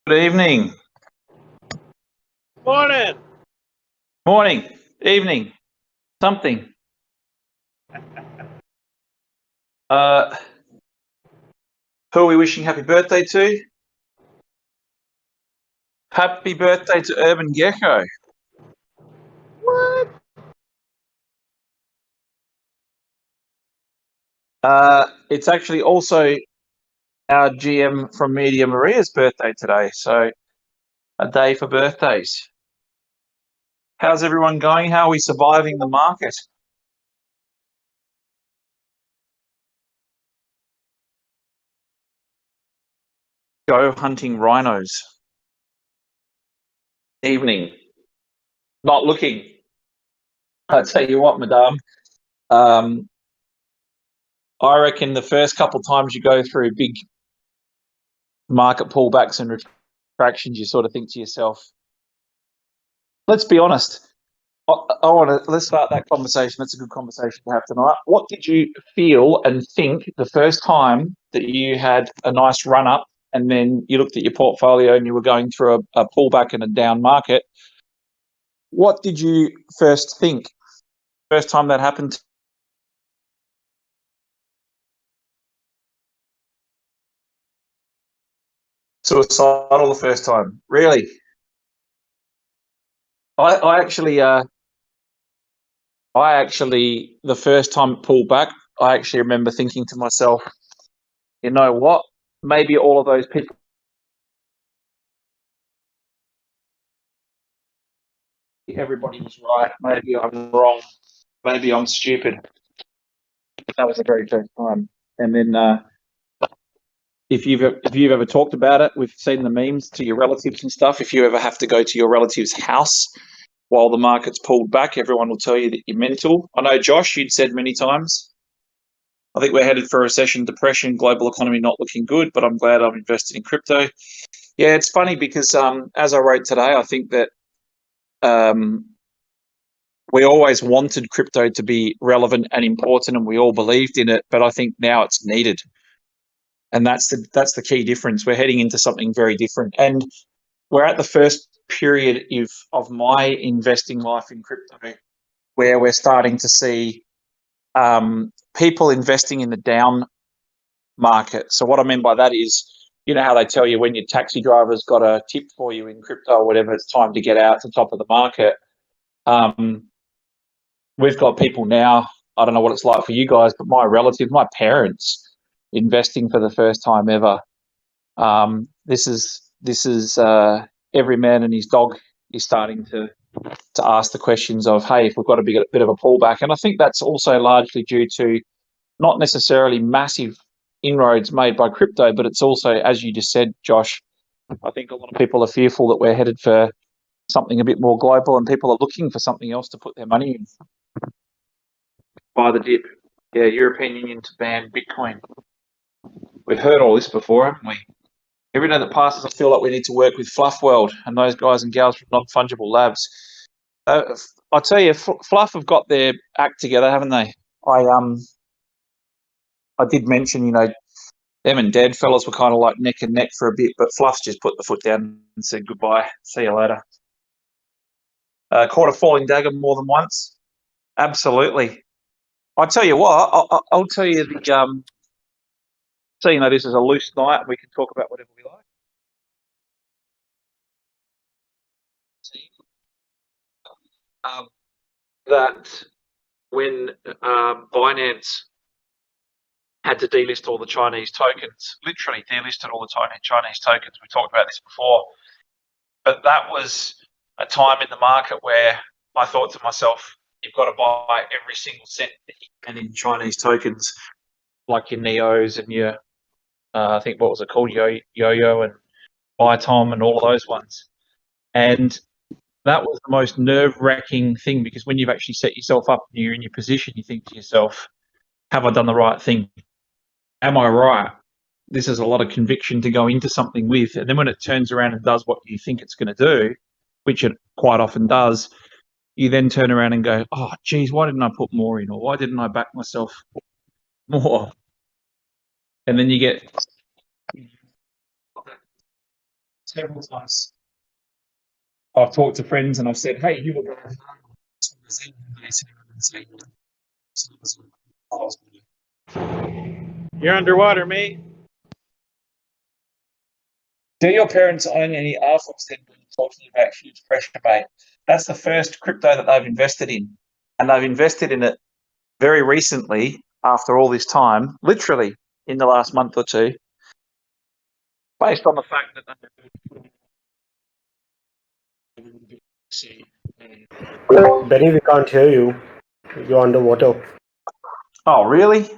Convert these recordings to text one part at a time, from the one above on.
Good evening. Morning. Morning. Evening. Something. Who are we wishing happy birthday to? Happy birthday to Urban Gecko. What? It's actually also our GM from Media Maria's birthday today, so a day for birthdays. How's everyone going? How are we surviving the market? Go hunting rhinos. Evening. Not looking. I tell you what, madame. I reckon the first couple of times you go through big market pullbacks and retractions, you sort of think to yourself, let's be honest. Let's start that conversation. That's a good conversation to have tonight. What did you feel and think the first time that you had a nice run up and then you looked at your portfolio and you were going through a pullback in a down market? What did you first think? First time that happened? Suicidal the first time? Really? I actually, the first time it pulled back, I actually remember thinking to myself, you know what? Maybe all of those people. Everybody was right. Maybe I'm wrong. Maybe I'm stupid. That was the very first time. And then, if you've ever talked about it, we've seen the memes to your relatives and stuff. If you ever have to go to your relative's house while the market's pulled back, everyone will tell you that you're mental. I know, Josh, you'd said many times, I think we're headed for a recession, depression, global economy not looking good, but I'm glad I'm invested in crypto. Yeah, it's funny because as I wrote today, I think that we always wanted crypto to be relevant and important, and we all believed in it. But I think now it's needed, and that's the key difference. We're heading into something very different, and we're at the first period of my investing life in crypto, where we're starting to see people investing in the down market. So what I mean by that is, you know how they tell you when your taxi driver's got a tip for you in crypto or whatever, it's time to get out to the top of the market. We've got people now, I don't know what it's like for you guys, but my parents investing for the first time ever. This is every man and his dog is starting to ask the questions of, hey, if we've got a bit of a pullback. And I think that's also largely due to not necessarily massive inroads made by crypto, but it's also, as you just said, Josh, I think a lot of people are fearful that we're headed for something a bit more global, and people are looking for something else to put their money in. Buy the dip. Yeah, European Union to ban Bitcoin. We've heard all this before, haven't we? Every day that passes, I feel like we need to work with Fluff World and those guys and gals from Not Fungible Labs. I tell you, Fluff have got their act together, haven't they? I did mention, them and Dead fellas were kind of like neck and neck for a bit, but Fluff's just put the foot down and said goodbye. See you later. Caught a falling dagger more than once. Absolutely. I tell you what, I'll tell you the so this is a loose night. We can talk about whatever we like. That when Binance had to delist all the Chinese tokens, literally delisted all the Chinese tokens. We talked about this before, but that was a time in the market where I thought to myself, you've got to buy every single cent that you can in Chinese tokens, like your Neos and your, I think, what was it called, Yo-Yo and Bitom and all of those ones. And that was the most nerve-wracking thing, because when you've actually set yourself up and you're in your position, you think to yourself, have I done the right thing? Am I right? This is a lot of conviction to go into something with. And then when it turns around and does what you think it's going to do, which it quite often does, you then turn around and go, oh, geez, why didn't I put more in? Or why didn't I back myself more? And then you get several times. I've talked to friends and I've said, hey, you were going to You're underwater, mate. do your parents own any Rfox then when you're talking about huge pressure, mate? That's the first crypto that they've invested in. And they've invested in it very recently after all this time, literally in the last month or two, based on the fact that Benny, we can't hear you. You're underwater. Oh, really?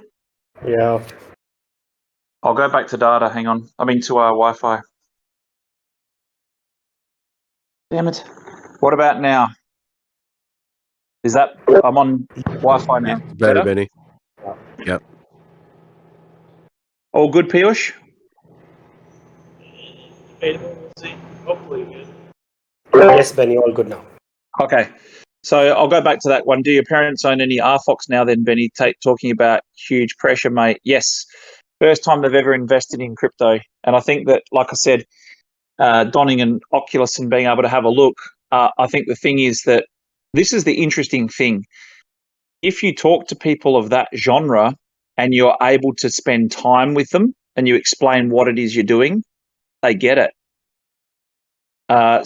Yeah. I'll go back to data. Hang on. I'm into our Wi-Fi. Damn it. What about now? Is that I'm on Wi-Fi now? Better, Benny. Yep. All good, Piyush? We'll see. Hopefully good. Yes, Benny, all good now. Okay. So I'll go back to that one. Do your parents own any Rfox now then, Benny? Talking about huge pressure, mate. Yes. First time they've ever invested in crypto. And I think that, like I said, donning an Oculus and being able to have a look, I think the thing is that this is the interesting thing. If you talk to people of that genre and you're able to spend time with them and you explain what it is you're doing, they get it.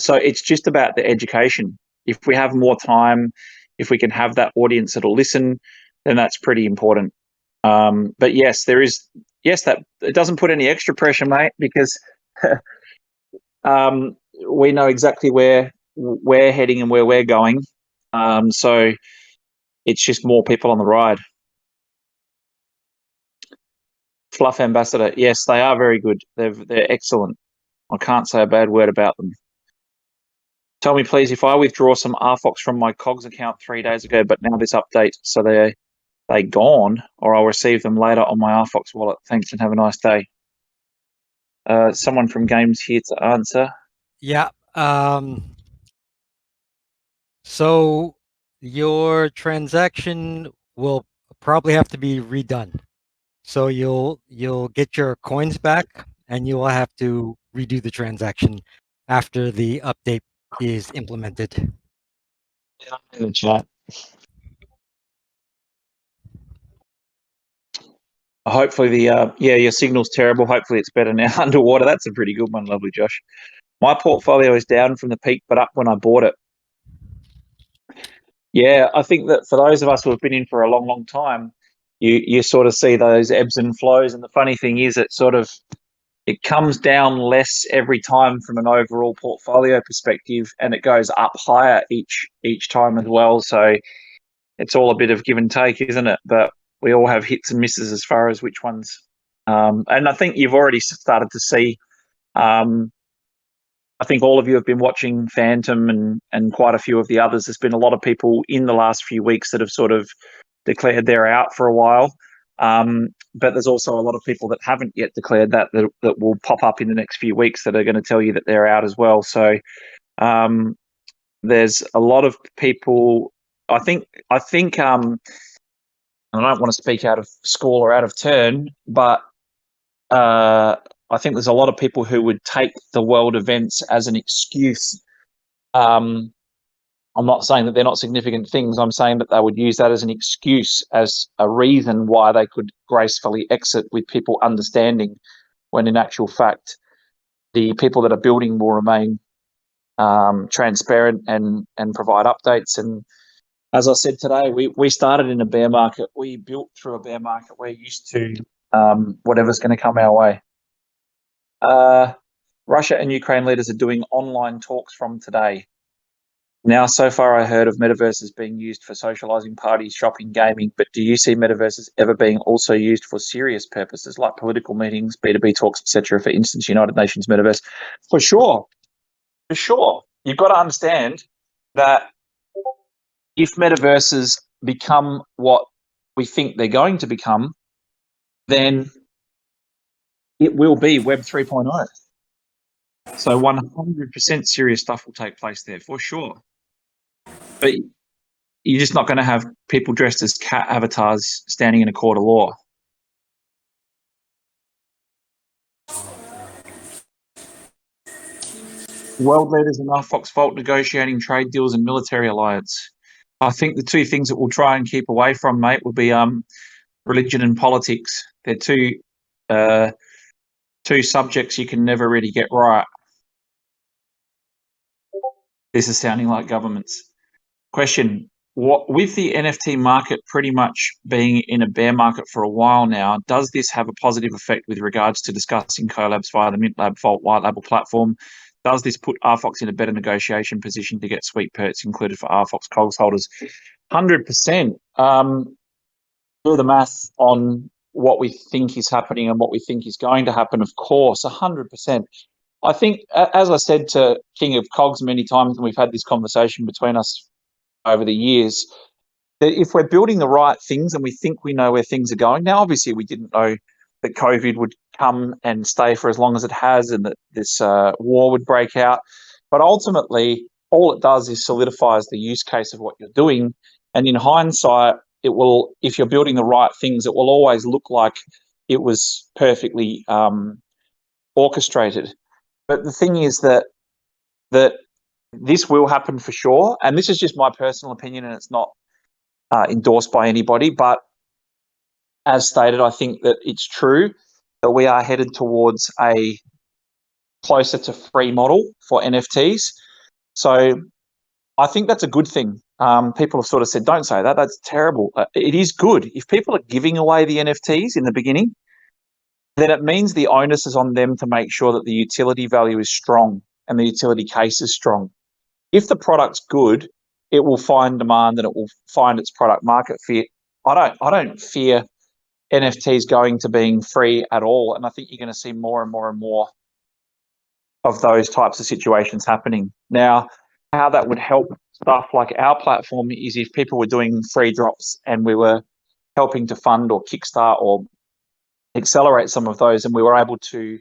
So it's just about the education. If we have more time, if we can have that audience that'll listen, then that's pretty important. But yes, that it doesn't put any extra pressure, mate, because we know exactly where we're heading and where we're going. So it's just more people on the ride. Fluff Ambassador, yes, they are very good. They're excellent. I can't say a bad word about them. Tell me, please, if I withdraw some Rfox from my KOGs account 3 days ago, but now this update, so they gone, or I'll receive them later on my Rfox wallet. Thanks and have a nice day. Someone from Games here to answer. Yeah. So your transaction will probably have to be redone. So you'll get your coins back, and you will have to redo the transaction after the update is implemented. In the chat. Hopefully your signal's terrible. Hopefully it's better now underwater. That's a pretty good one. Lovely, Josh. My portfolio is down from the peak, but up when I bought it. Yeah, I think that for those of us who have been in for a long, long time, you sort of see those ebbs and flows. And the funny thing is, it comes down less every time from an overall portfolio perspective, and it goes up higher each time as well. So it's all a bit of give and take, isn't it? But we all have hits and misses as far as which ones. And I think you've already started to see. I think all of you have been watching Phantom and quite a few of the others. There's been a lot of people in the last few weeks that have sort of declared they're out for a while. But there's also a lot of people that haven't yet declared that will pop up in the next few weeks that are going to tell you that they're out as well. So there's a lot of people. I think I don't want to speak out of school or out of turn, but I think there's a lot of people who would take the world events as an excuse. I'm not saying that they're not significant things. I'm saying that they would use that as an excuse, as a reason why they could gracefully exit with people understanding, when in actual fact, the people that are building will remain transparent and provide updates. And as I said today, we started in a bear market. We built through a bear market. We're used to whatever's going to come our way. Russia and Ukraine leaders are doing online talks from today. Now, so far I heard of metaverses being used for socializing, parties, shopping, gaming, but do you see metaverses ever being also used for serious purposes like political meetings, B2B talks, etc.? For instance, United Nations metaverse? For sure. You've got to understand that if metaverses become what we think they're going to become, then it will be Web 3.0. So 100% serious stuff will take place there, for sure. But you're just not going to have people dressed as cat avatars standing in a court of law. World leaders in Rfox fault negotiating trade deals and military alliance. I think the two things that we'll try and keep away from, mate, will be religion and politics. They're two subjects you can never really get right. This is sounding like governments. Question: what, with the NFT market pretty much being in a bear market for a while now, does this have a positive effect with regards to discussing collabs via the MintLab Vault white label platform? Does this put Rfox in a better negotiation position to get sweet perks included for Rfox KOGs holders? 100%. Do the math on what we think is happening and what we think is going to happen, of course, 100%. I think, as I said to King of Cogs many times, and we've had this conversation between us over the years, that if we're building the right things and we think we know where things are going, now obviously we didn't know that COVID would come and stay for as long as it has and that this war would break out. But ultimately, all it does is solidifies the use case of what you're doing. And in hindsight, it will, if you're building the right things, it will always look like it was perfectly orchestrated. But the thing is that this will happen for sure. And this is just my personal opinion and it's not endorsed by anybody. But as stated, I think that it's true that we are headed towards a closer to free model for NFTs. So I think that's a good thing. People have sort of said, don't say that, that's terrible. It is good. If people are giving away the NFTs in the beginning, then it means the onus is on them to make sure that the utility value is strong and the utility case is strong. If the product's good, it will find demand and it will find its product market fit. I don't fear NFTs going to being free at all. And I think you're going to see more and more and more of those types of situations happening. Now, how that would help stuff like our platform is if people were doing free drops and we were helping to fund or kickstart or accelerate some of those, and we were able to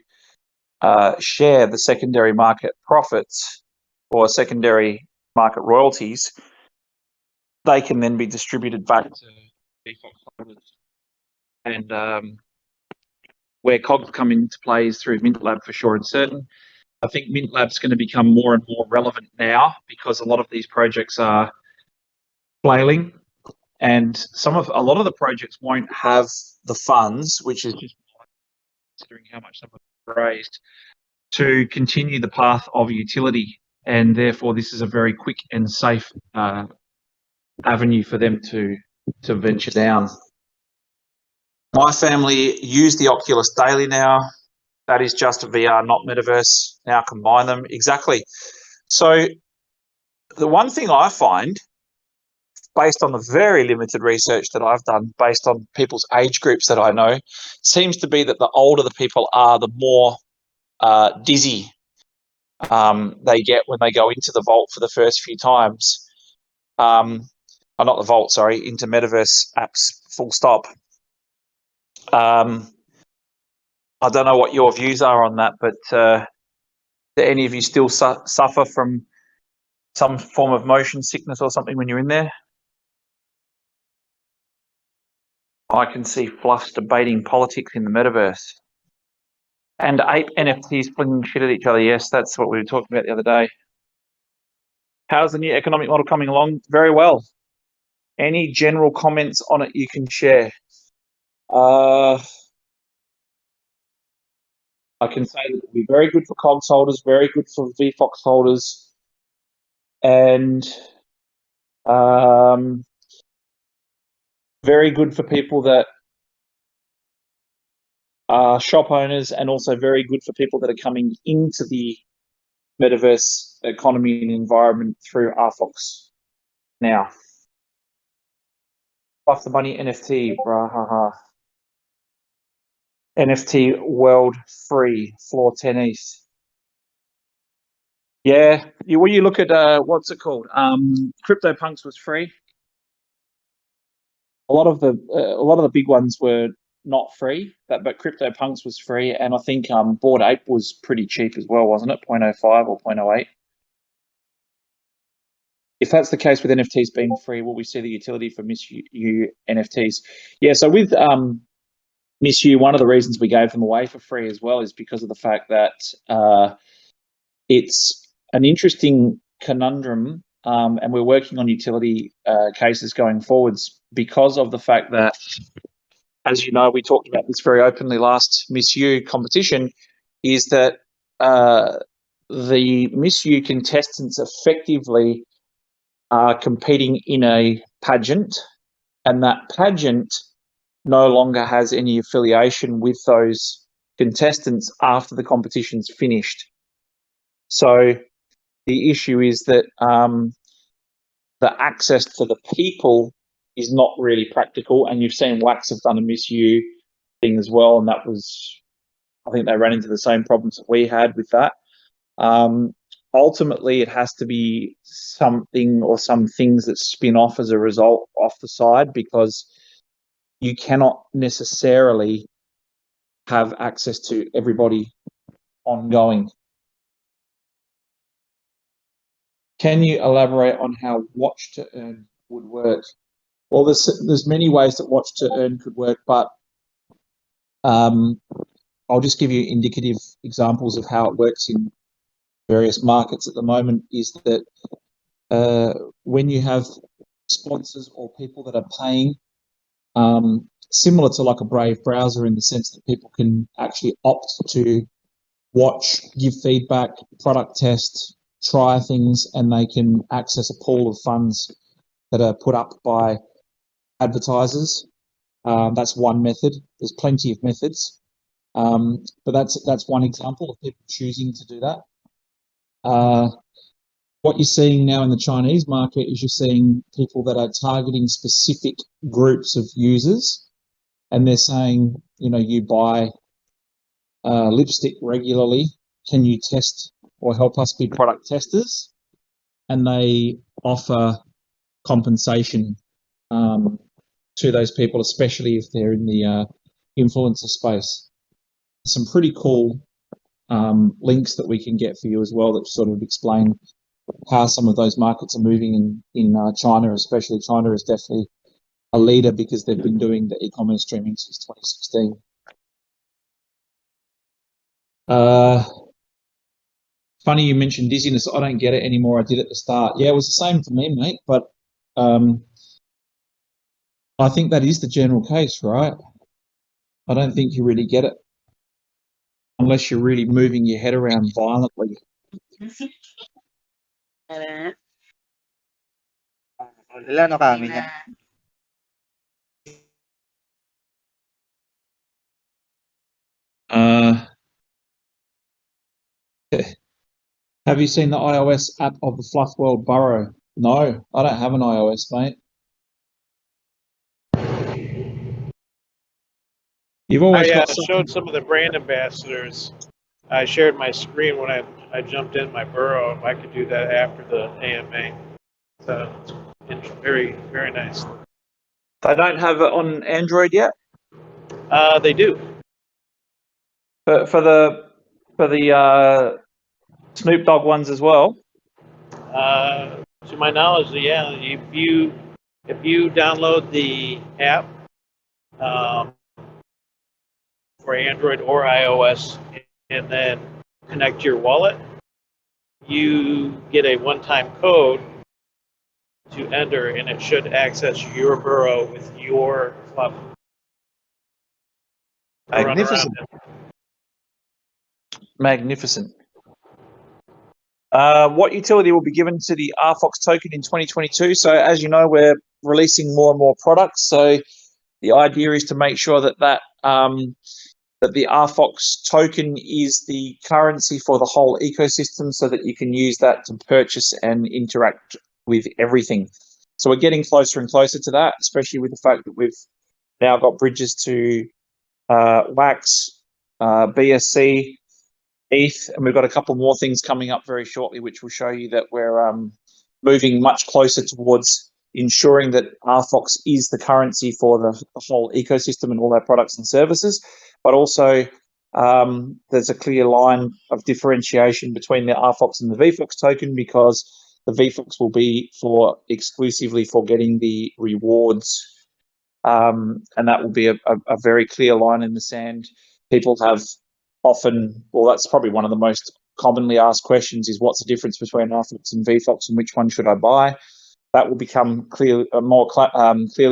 share the secondary market profits or secondary market royalties, they can then be distributed back to Rfox holders. And where COGs come into play is through MintLab for sure and certain. I think MintLab's going to become more and more relevant now because a lot of these projects are flailing, and a lot of the projects won't have the funds, which is just considering how much someone raised, to continue the path of utility. And therefore, this is a very quick and safe avenue for them to venture down. My family use the Oculus daily now. That is just VR, not metaverse. Now combine them. Exactly. So the one thing I find, based on the very limited research that I've done, based on people's age groups that I know, seems to be that the older the people are, the more dizzy they get when they go into the vault for the first few times. Not the vault, sorry, into metaverse apps, full stop. I don't know what your views are on that, but do any of you still suffer from some form of motion sickness or something when you're in there? I can see Fluffs debating politics in the metaverse. And ape NFTs flinging shit at each other. Yes, that's what we were talking about the other day. How's the new economic model coming along? Very well. Any general comments on it you can share? I can say that it will be very good for COGS holders, very good for Rfox holders, and very good for people that are shop owners, and also very good for people that are coming into the metaverse economy and environment through Rfox now. Off the money NFT, brahaha. NFT world free, floor 10 East. Yeah, when you look at what's it called? CryptoPunks was free. A lot of the big ones were not free, but CryptoPunks was free, and I think Bored Ape was pretty cheap as well, wasn't it? 0.05 or 0.08. If that's the case with NFTs being free, will we see the utility for MissU NFTs? Yeah, so with MissU, one of the reasons we gave them away for free as well is because of the fact that it's an interesting conundrum, and we're working on utility cases going forwards because of the fact that, as you know, we talked about this very openly last Miss U competition, is that the Miss U contestants effectively are competing in a pageant, and that pageant no longer has any affiliation with those contestants after the competition's finished. So the issue is that the access to the people is not really practical, and you've seen Wax have done a Miss U thing as well, and that was, I think they ran into the same problems that we had with that. Ultimately, it has to be something or some things that spin off as a result off the side, because you cannot necessarily have access to everybody ongoing. Can you elaborate on how watch to earn would work? Well, there's many ways that watch to earn could work, but I'll just give you indicative examples of how it works in various markets at the moment. Is that when you have sponsors or people that are paying, similar to like a Brave browser in the sense that people can actually opt to watch, give feedback, product test, try things, and they can access a pool of funds that are put up by advertisers. That's one method. There's plenty of methods, but that's one example of people choosing to do that. What you're seeing now in the Chinese market is you're seeing people that are targeting specific groups of users, and they're saying, you know, you buy lipstick regularly, can you test or help us be product testers? And they offer compensation to those people, especially if they're in the influencer space. Some pretty cool links that we can get for you as well that sort of explain how some of those markets are moving in China, especially. China is definitely a leader because they've been doing the e-commerce streaming since 2016. Funny you mentioned dizziness. I don't get it anymore. I did at the start. Yeah, it was the same for me, mate. But I think that is the general case, right? I don't think you really get it unless you're really moving your head around violently. Wala no kami niya. Have you seen the iOS app of the Fluff World Burrow? No, I don't have an iOS, mate. You've always I got something. showed some of the brand ambassadors. I shared my screen when I jumped in my burrow. I could do that after the AMA. So it's very, very nice. They don't have it on Android yet? They do. For the Snoop Dogg ones as well? To my knowledge, yeah. If you download the app for Android or iOS and then connect your wallet, you get a one-time code to enter, and it should access your burrow with your club. Magnificent. Magnificent. What utility will be given to the Rfox token in 2022? So as you know, we're releasing more and more products. So the idea is to make sure that that the Rfox token is the currency for the whole ecosystem, so that you can use that to purchase and interact with everything. So we're getting closer and closer to that, especially with the fact that we've now got bridges to Wax, BSC, ETH, and we've got a couple more things coming up very shortly, which will show you that we're moving much closer towards ensuring that Rfox is the currency for the whole ecosystem and all our products and services. But also, there's a clear line of differentiation between the Rfox and the Vfox token, because the Vfox will be exclusively for getting the rewards, and that will be a very clear line in the sand. People have often, well, that's probably one of the most commonly asked questions is, what's the difference between Rfox and Vfox, and which one should I buy? That will become clearly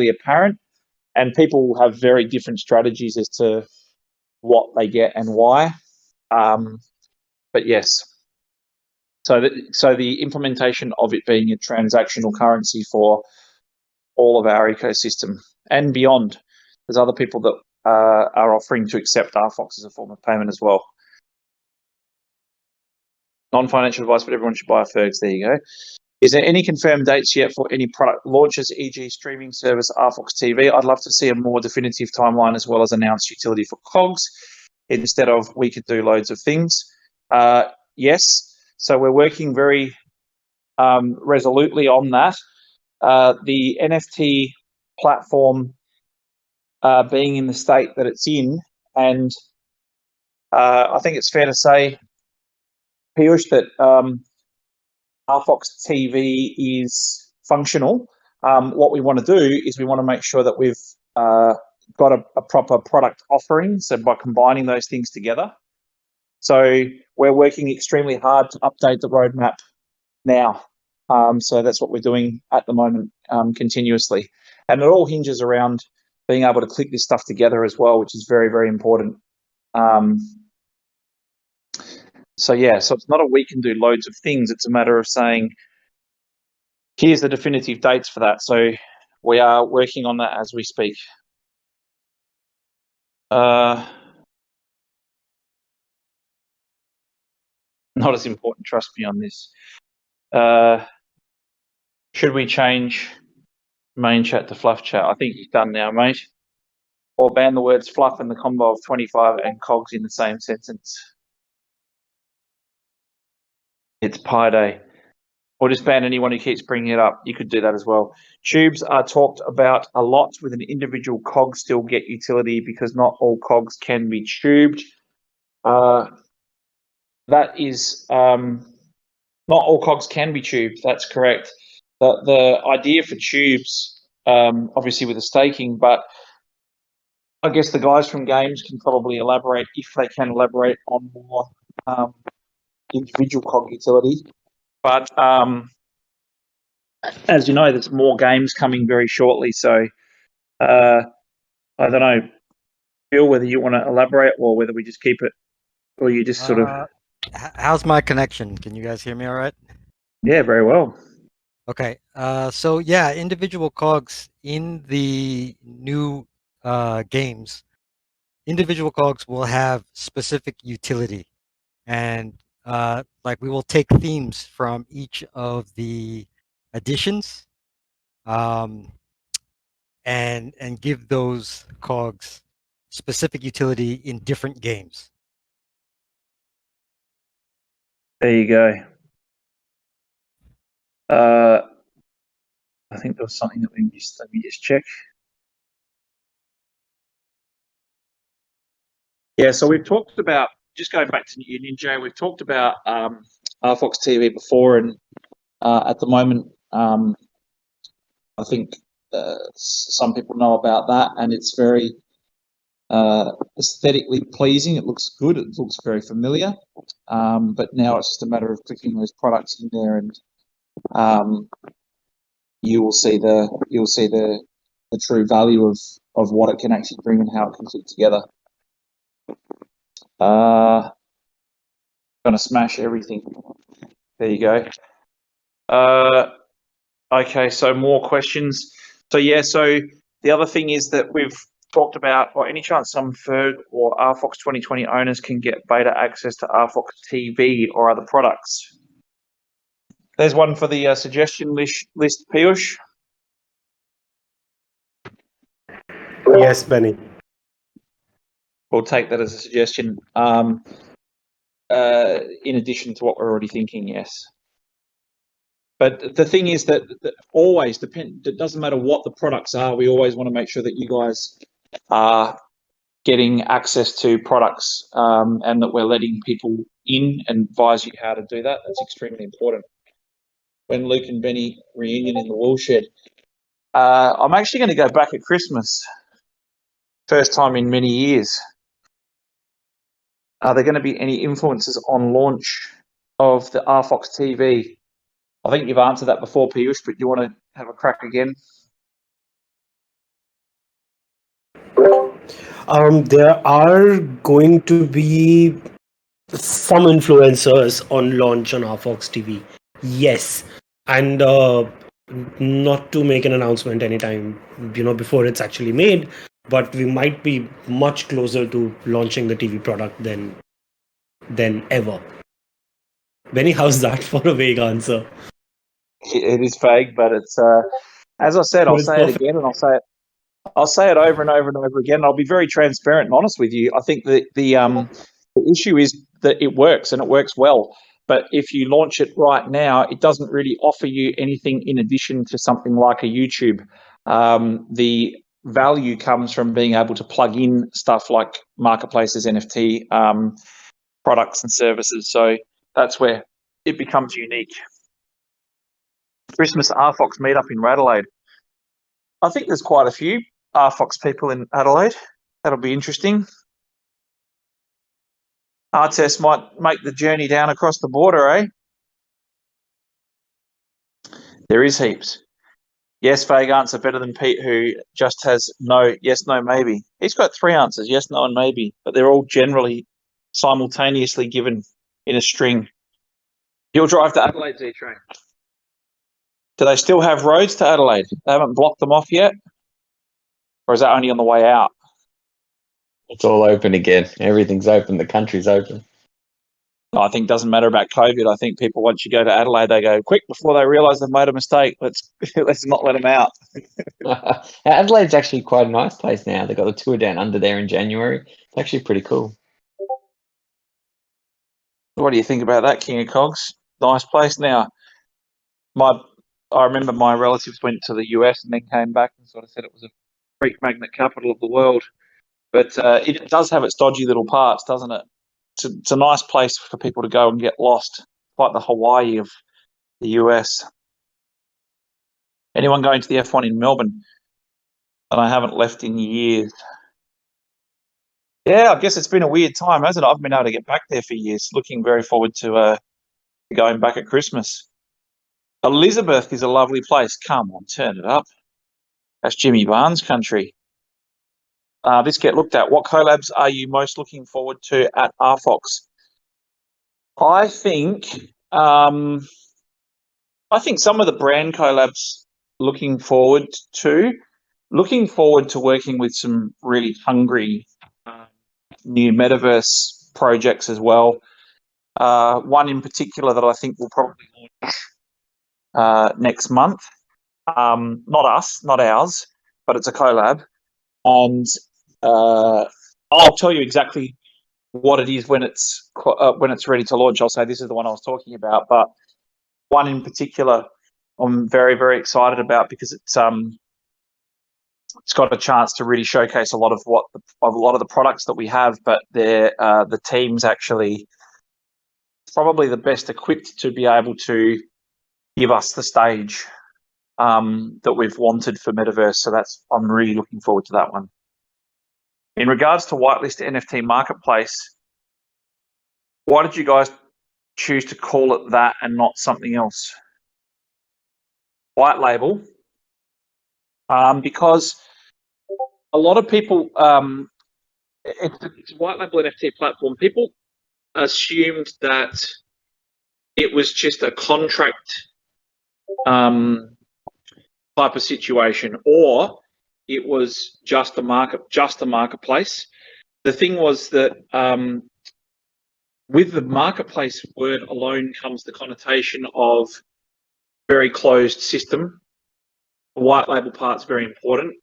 apparent, and people will have very different strategies as to what they get and why. But yes, so the implementation of it being a transactional currency for all of our ecosystem and beyond. There's other people that are offering to accept Rfox as a form of payment as well. Non-financial advice, but everyone should buy Fergs. There you go. Is there any confirmed dates yet for any product launches, e.g. streaming service Rfox TV? I'd love to see a more definitive timeline as well as announced utility for KOGs instead of we could do loads of things. Yes, so we're working very resolutely on that. The NFT platform being in the state that it's in, and I think it's fair to say, Piyush, that Rfox TV is functional. What we want to do is we want to make sure that we've got a proper product offering, so by combining those things together. So we're working extremely hard to update the roadmap now. So that's what we're doing at the moment, continuously. And it all hinges around being able to click this stuff together as well, which is very, very important. So yeah, so it's not a we can do loads of things. It's a matter of saying, here's the definitive dates for that. So we are working on that as we speak. Not as important, trust me on this. Should we change main chat to fluff chat? I think it's done now, mate. Or ban the words fluff and the combo of 25 and KOGs in the same sentence. It's Pi Day. Or just ban anyone who keeps bringing it up. You could do that as well. Tubes are talked about a lot, with an individual KOG still get utility because not all KOGs can be tubed. That is, not all KOGs can be tubed. That's correct. The idea for tubes, obviously with the staking, but I guess the guys from games can probably elaborate, if they can elaborate, on more individual KOG utility. But as you know, there's more games coming very shortly. So I don't know, Bill, whether you want to elaborate or whether we just keep it, or you just sort of. How's my connection? Can you guys hear me all right? Yeah, very well. Okay. So yeah, individual KOGs in the new games, individual KOGs will have specific utility, and like we will take themes from each of the additions, and give those KOGs specific utility in different games. There you go. I think there was something that we missed. Let me just check. Yeah, so we've talked about, just going back to Ninja, we've talked about Rfox TV before, and at the moment, I think some people know about that, and it's very aesthetically pleasing. It looks good. It looks very familiar. But now it's just a matter of clicking those products in there, and you will see the true value of what it can actually bring and how it can click together. Gonna smash everything. There you go. Okay, so more questions. So yeah, so the other thing is that we've talked about, or any chance some Ferg or Rfox 2020 owners can get beta access to Rfox TV or other products. There's one for the suggestion list, Piyush. Yes, Benny. We'll take that as a suggestion. In addition to what we're already thinking, yes. But the thing is that always it doesn't matter what the products are, we always want to make sure that you guys are getting access to products, and that we're letting people in and advise you how to do that. That's extremely important. When Luke and Benny reunion in the woolshed. I'm actually going to go back at Christmas. First time in many years. Are there going to be any influences on launch of the Rfox TV? I think you've answered that before, Piyush, but do you want to have a crack again? There are going to be some influencers on launch on Rfox TV. Yes, and not to make an announcement anytime before it's actually made, but we might be much closer to launching the TV product than ever. Benny, how's that for a vague answer? It is vague, but it's as I said, But I'll it's say it perfect. again, and I'll say it over and over and over again. I'll be very transparent and honest with you. I think that the issue is that it works and it works well. But if you launch it right now, it doesn't really offer you anything in addition to something like a YouTube. The value comes from being able to plug in stuff like marketplaces, NFT products and services. So that's where it becomes unique. Christmas Rfox meetup in Adelaide. I think there's quite a few Rfox people in Adelaide. That'll be interesting. Artest might make the journey down across the border, eh? There is heaps. Yes, vague answer better than Pete, who just has no, yes, no, maybe. He's got 3 answers, yes, no, and maybe, but they're all generally simultaneously given in a string. You'll drive to Adelaide, Z-Train. Do they still have roads to Adelaide? They haven't blocked them off yet? Or is that only on the way out? It's all open again. Everything's open. The country's open. I think it doesn't matter about COVID. I think people, once you go to Adelaide, they go quick before they realise they've made a mistake. Let's not let them out. Adelaide's actually quite a nice place now. They've got the tour down under there in January. It's actually pretty cool. What do you think about that, King of Cogs? Nice place. Now, I remember my relatives went to the US and then came back and sort of said it was a freak magnet capital of the world. But it does have its dodgy little parts, doesn't it? It's a nice place for people to go and get lost, like the Hawaii of the US. Anyone going to the F1 in Melbourne? And I haven't left in years. Yeah, I guess it's been a weird time, hasn't it? I've been able to get back there for years. Looking very forward to going back at Christmas. Elizabeth is a lovely place. Come on, turn it up. That's Jimmy Barnes country. This get looked at. What collabs are you most looking forward to at Rfox? I think some of the brand collabs looking forward to working with some really hungry new metaverse projects as well. One in particular that I think will probably launch next month. Not us, not ours, but it's a collab. And I'll tell you exactly what it is when it's ready to launch. I'll say this is the one I was talking about, but one in particular I'm very, very excited about because it's got a chance to really showcase a lot of the products that we have, but the team's actually probably the best equipped to be able to give us the stage that we've wanted for Metaverse. So I'm really looking forward to that one. In regards to whitelist NFT marketplace, why did you guys choose to call it that and not something else? White label, because a lot of people, it's a white label NFT platform. People assumed that it was just a contract type of situation, or it was just a marketplace. The thing was that with the marketplace word alone comes the connotation of very closed system. The white label part's very important.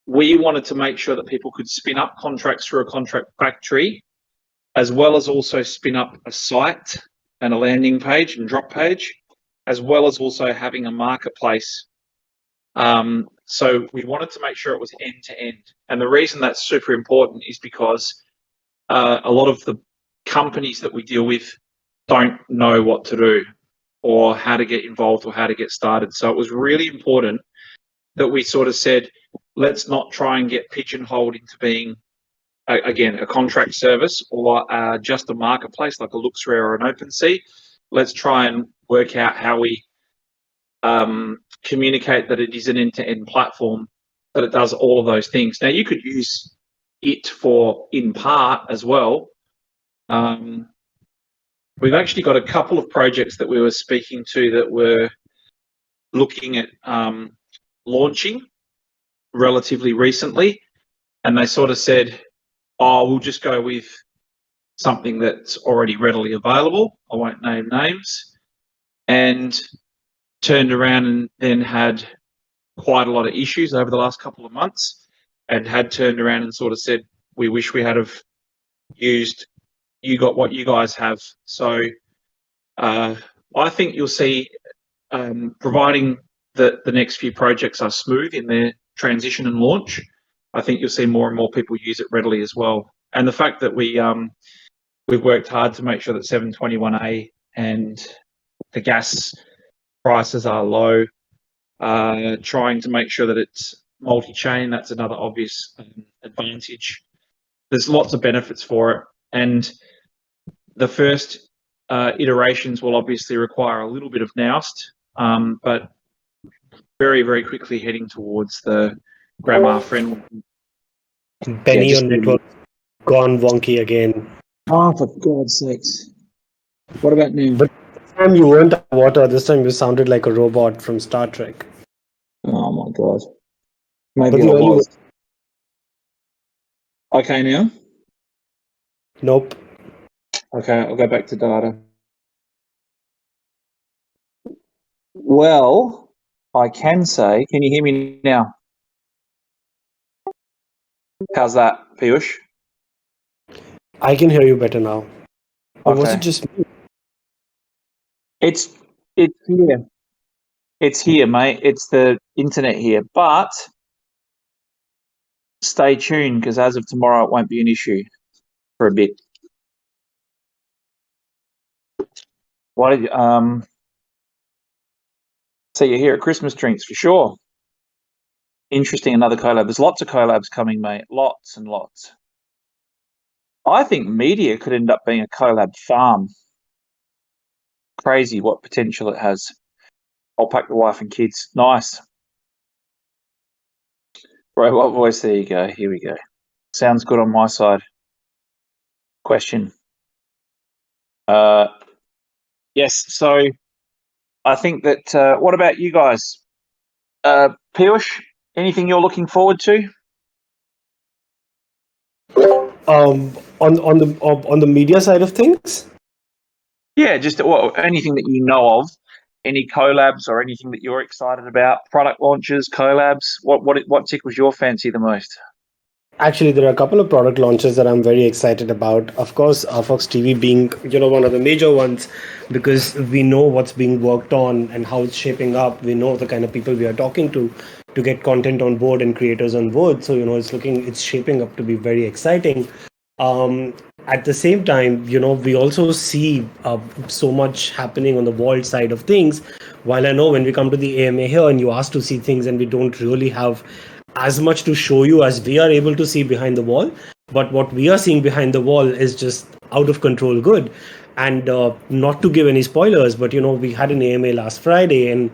We wanted to make sure that people could spin up contracts through a contract factory, as well as also spin up a site and a landing page and drop page, as well as also having a marketplace. So we wanted to make sure it was end to end. And the reason that's super important is because a lot of the companies that we deal with don't know what to do or how to get involved or how to get started. So it was really important that we sort of said, let's not try and get pigeonholed into being again, a contract service or just a marketplace like a LooksRare or an OpenSea. Let's try and work out how we communicate that it is an end-to-end platform, that it does all of those things. Now, you could use it for in part as well. We've actually got a couple of projects that we were speaking to that were looking at launching relatively recently, and they sort of said, oh, we'll just go with something that's already readily available. I won't name names. And turned around and then had quite a lot of issues over the last couple of months, and had turned around and sort of said, we wish we had have used what you guys have. So I think you'll see, providing that the next few projects are smooth in their transition and launch, I think you'll see more and more people use it readily as well. And the fact that we've worked hard to make sure that 721A and the gas prices are low, trying to make sure that it's multi-chain, that's another obvious advantage. There's lots of benefits for it, and the first iterations will obviously require a little bit of noust, but very, very quickly heading towards the grandma friendly. Benny, your network gone wonky again. Oh, for God's sakes. What about now? But this time you weren't underwater. This time you sounded like a robot from Star Trek. Oh my God. Maybe But I the only was. Okay now? Nope. Okay, I'll go back to data. Well, I can say, can you hear me now? How's that, Piyush? I can hear you better now. Or was Okay. it just me? It's here. It's here, mate. It's the internet here. But stay tuned, because as of tomorrow, it won't be an issue for a bit. What did you, so you're here at Christmas drinks for sure. Interesting, another collab. There's lots of collabs coming, mate. Lots and lots. I think media could end up being a collab farm. Crazy what potential it has. I'll pack the wife and kids. Nice. Right, what voice? There you go. Here we go. Sounds good on my side. Question. Yes, so I think that, what about you guys? Piyush, anything you're looking forward to? On the media side of things? Yeah, just anything that you know of, any collabs or anything that you're excited about, product launches, collabs. What tickles your fancy the most? Actually, there are a couple of product launches that I'm very excited about. Of course, Rfox TV being one of the major ones, because we know what's being worked on and how it's shaping up. We know the kind of people we are talking to get content on board and creators on board. So it's shaping up to be very exciting. At the same time, we also see so much happening on the vault side of things. While I know when we come to the AMA here and you ask to see things, and we don't really have as much to show you as we are able to see behind the wall, but what we are seeing behind the wall is just out of control good. And not to give any spoilers, but we had an AMA last Friday, and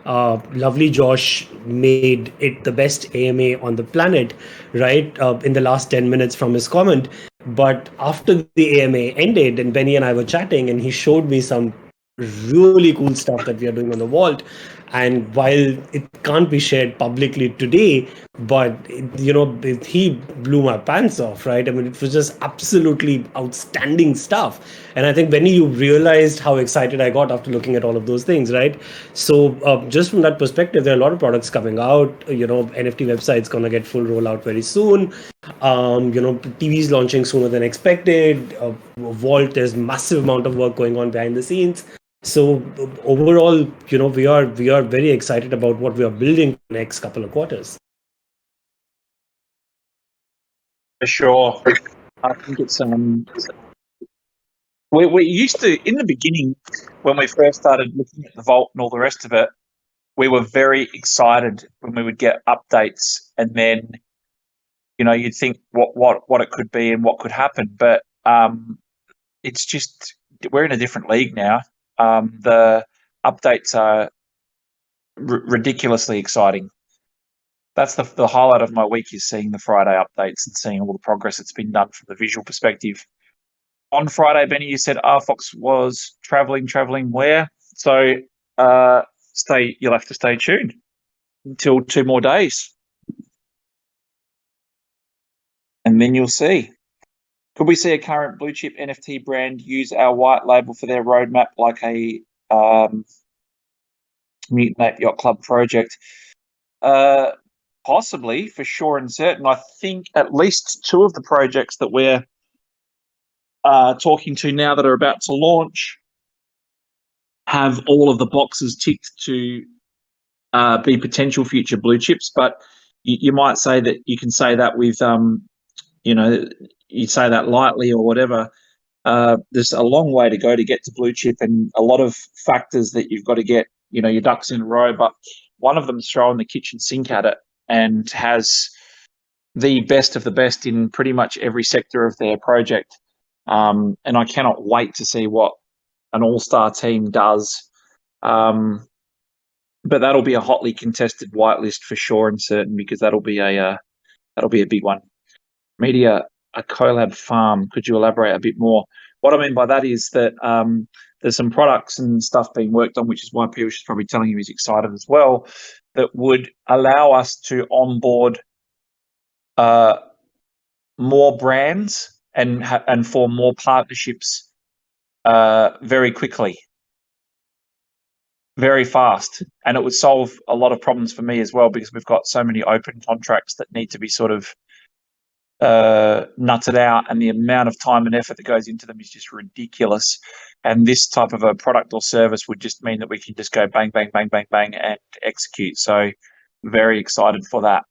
lovely Josh made it the best AMA on the planet, right, in the last 10 minutes from his comment. But after the AMA ended and Benny and I were chatting, and he showed me some really cool stuff that we are doing on the vault. And while it can't be shared publicly today, but he blew my pants off, right? I mean, it was just absolutely outstanding stuff. And I think, Benny, you realized how excited I got after looking at all of those things, right? So just from that perspective, there are a lot of products coming out. NFT website's gonna get full rollout very soon. TV's launching sooner than expected. Vault, there's massive amount of work going on behind the scenes. So overall, we are very excited about what we are building the next couple of quarters. For sure. I think it's we used to, in the beginning, when we first started looking at the vault and all the rest of it, we were very excited when we would get updates, and then you'd think what it could be and what could happen, but it's just we're in a different league now. The updates are ridiculously exciting. That's the highlight of my week, is seeing the Friday updates and seeing all the progress that's been done from the visual perspective. On Friday, Benny, you said Rfox was traveling where? So you'll have to stay tuned until 2 more days. And then you'll see. Could we see a current blue chip NFT brand use our white label for their roadmap, like a Mutant Ape Yacht Club project? Possibly, for sure and certain. I think at least 2 of the projects that we're talking to now that are about to launch have all of the boxes ticked to be potential future blue chips. But you might say that you can say that with you say that lightly or whatever. There's a long way to go to get to blue chip, and a lot of factors that you've got to get, your ducks in a row. But one of them's throwing the kitchen sink at it and has the best of the best in pretty much every sector of their project. And I cannot wait to see what an all-star team does. But that'll be a hotly contested whitelist for sure and certain, because that'll be a big one. Media, a collab farm. Could you elaborate a bit more? What I mean by that is that there's some products and stuff being worked on, which is why Piyush is probably telling you he's excited as well, that would allow us to onboard more brands and form more partnerships very quickly, very fast. And it would solve a lot of problems for me as well, because we've got so many open contracts that need to be sort of nutted out, and the amount of time and effort that goes into them is just ridiculous. And this type of a product or service would just mean that we can just go bang, bang, bang, bang, bang, and execute. So very excited for that.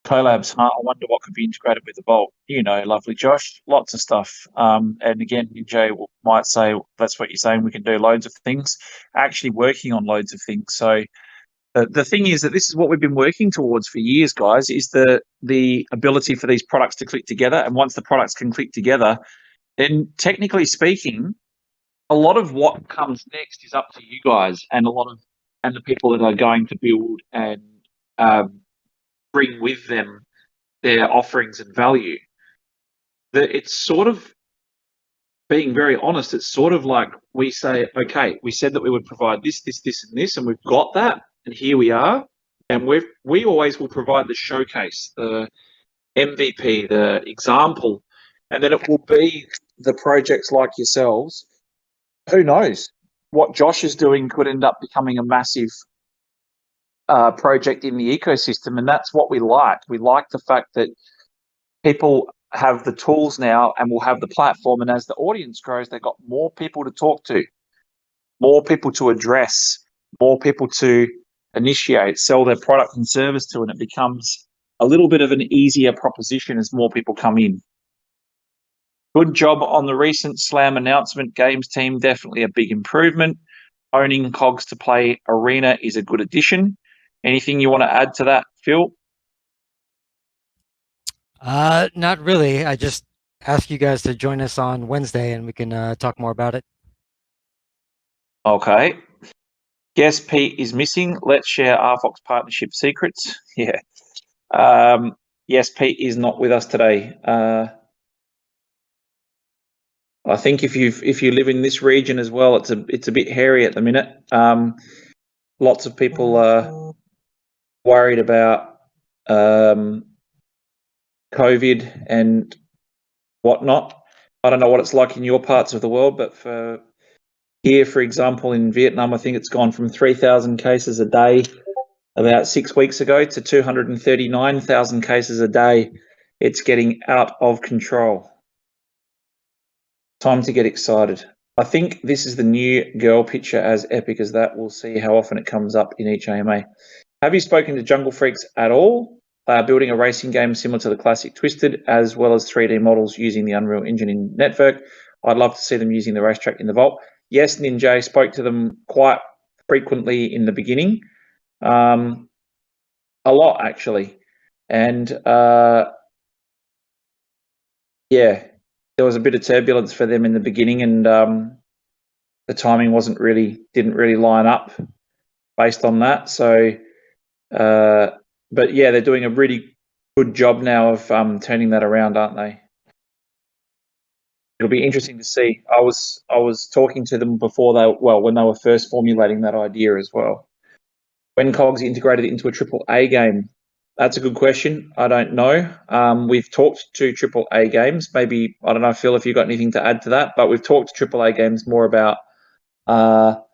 Collabs, huh? I wonder what could be integrated with the Vault. Lovely Josh, lots of stuff. And again, Jay might say, that's what you're saying, we can do loads of things. Actually working on loads of things. So the thing is that this is what we've been working towards for years, guys, is the ability for these products to click together. And once the products can click together, then technically speaking, a lot of what comes next is up to you guys and the people that are going to build and bring with them their offerings and value. It's sort of, being very honest, it's sort of like we say, okay, we said that we would provide this, this, this, and this, and we've got that. And here we are, and we always will provide the showcase, the MVP, the example, and then it will be the projects like yourselves. Who knows? What Josh is doing could end up becoming a massive project in the ecosystem, and that's what we like. We like the fact that people have the tools now and will have the platform, and as the audience grows, they've got more people to talk to, more people to address, more people to initiate, sell their product and service to, and it becomes a little bit of an easier proposition as more people come in. Good job on the recent Slam announcement. Games team, definitely a big improvement. Owning KOGs to play Arena is a good addition. Anything you want to add to that, Phil? Not really. I just ask you guys to join us on Wednesday and we can talk more about it. Okay. Guess Pete is missing. Let's share Rfox partnership secrets. Yeah. Yes, Pete is not with us today. I think if you live in this region as well, it's a bit hairy at the minute. Lots of people are worried about COVID and whatnot. I don't know what it's like in your parts of the world, but for here, for example, in Vietnam, I think it's gone from 3,000 cases a day about 6 weeks ago to 239,000 cases a day. It's getting out of control. Time to get excited. I think this is the new girl picture, as epic as that. We'll see how often it comes up in each AMA. Have you spoken to Jungle Freaks at all? They are building a racing game similar to the classic Twisted, as well as 3D models using the Unreal Engine in Network. I'd love to see them using the racetrack in the Vault. Yes, Ninja, spoke to them quite frequently in the beginning. a lot actually, and yeah, there was a bit of turbulence for them in the beginning, and the timing didn't really line up based on that. So, but yeah, they're doing a really good job now of turning that around, aren't they? It'll be interesting to see. I was talking to them before when they were first formulating that idea as well. When KOGs integrated it into a AAA game, that's a good question. I don't know. We've talked to AAA games. Maybe, I don't know, Phil, if you've got anything to add to that, but we've talked to AAA games more about how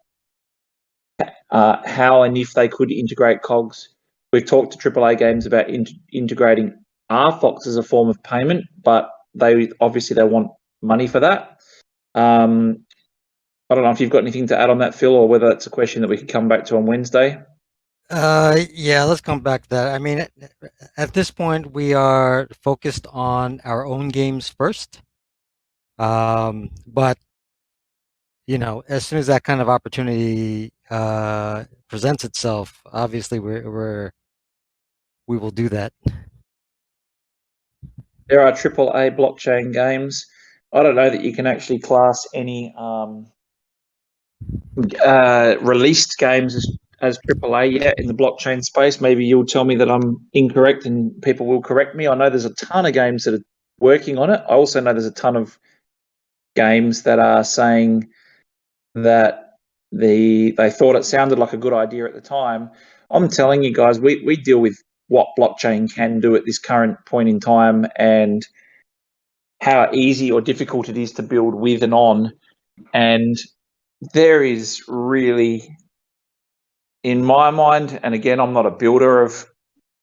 and if they could integrate KOGs. We've talked to AAA games about integrating Rfox as a form of payment, but they want money for that. I don't know if you've got anything to add on that, Phil, or whether that's a question that we could come back to on Wednesday. Yeah, let's come back to that. I mean, at this point, we are focused on our own games first. But as soon as that kind of opportunity presents itself, obviously we will do that. There are AAA blockchain games. I don't know that you can actually class any released games as AAA yet in the blockchain space. Maybe you'll tell me that I'm incorrect and people will correct me. I know there's a ton of games that are working on it. I also know there's a ton of games that are saying that they thought it sounded like a good idea at the time. I'm telling you guys, we deal with what blockchain can do at this current point in time and how easy or difficult it is to build with and on. And there is really, in my mind, and again, I'm not a builder of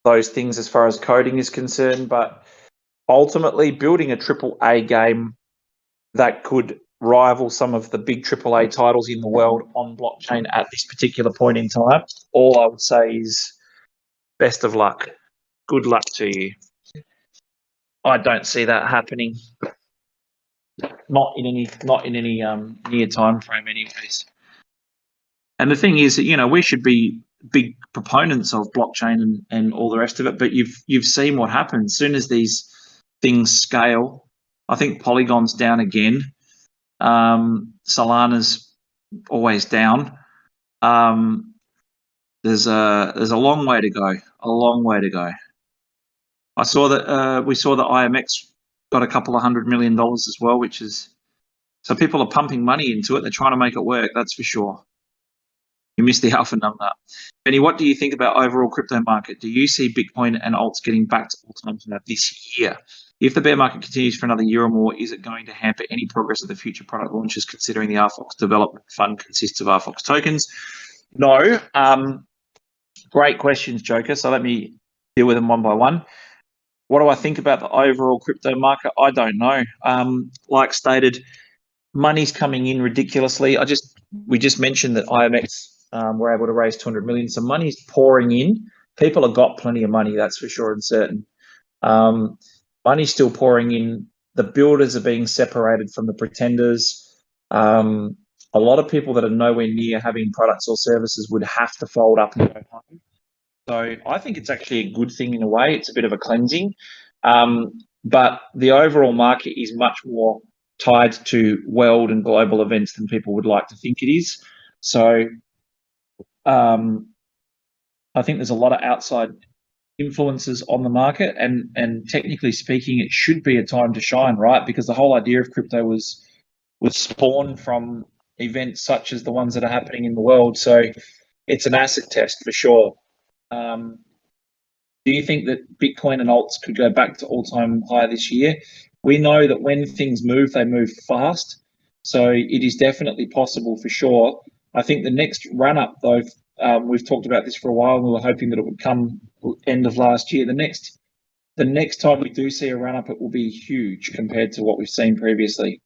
those things as far as coding is concerned, but ultimately building a AAA game that could rival some of the big AAA titles in the world on blockchain at this particular point in time, all I would say is best of luck. Good luck to you. I don't see that happening. Not in any near time frame, anyways. And the thing is that we should be big proponents of blockchain and all the rest of it, but you've seen what happens as soon as these things scale. I think Polygon's down again. Solana's always down. There's a long way to go. A long way to go. I saw that we saw that IMX got a couple of $100 million as well, which is so people are pumping money into it. They're trying to make it work. That's for sure. You missed the alpha number. Benny, what do you think about overall crypto market? Do you see Bitcoin and alts getting back to all-time high this year? If the bear market continues for another year or more, is it going to hamper any progress of the future product launches, considering the Rfox development fund consists of Rfox tokens? No. Great questions, Joker. So let me deal with them one by one. What do I think about the overall crypto market? I don't know. Like stated, money's coming in ridiculously. We just mentioned that IMX were able to raise 200 million. So money's pouring in. People have got plenty of money, that's for sure and certain. Money's still pouring in. The builders are being separated from the pretenders. A lot of people that are nowhere near having products or services would have to fold up and go home. So I think it's actually a good thing in a way. It's a bit of a cleansing. But the overall market is much more tied to world and global events than people would like to think it is. So I think there's a lot of outside influences on the market, and technically speaking, it should be a time to shine, right? Because the whole idea of crypto was spawned from events such as the ones that are happening in the world. So it's an acid test for sure. Do you think that Bitcoin and alts could go back to all-time high this year? We know that when things move, they move fast. So it is definitely possible for sure. I think the next run-up, though, we've talked about this for a while, and we were hoping that it would come end of last year. The next time we do see a run-up, it will be huge compared to what we've seen previously.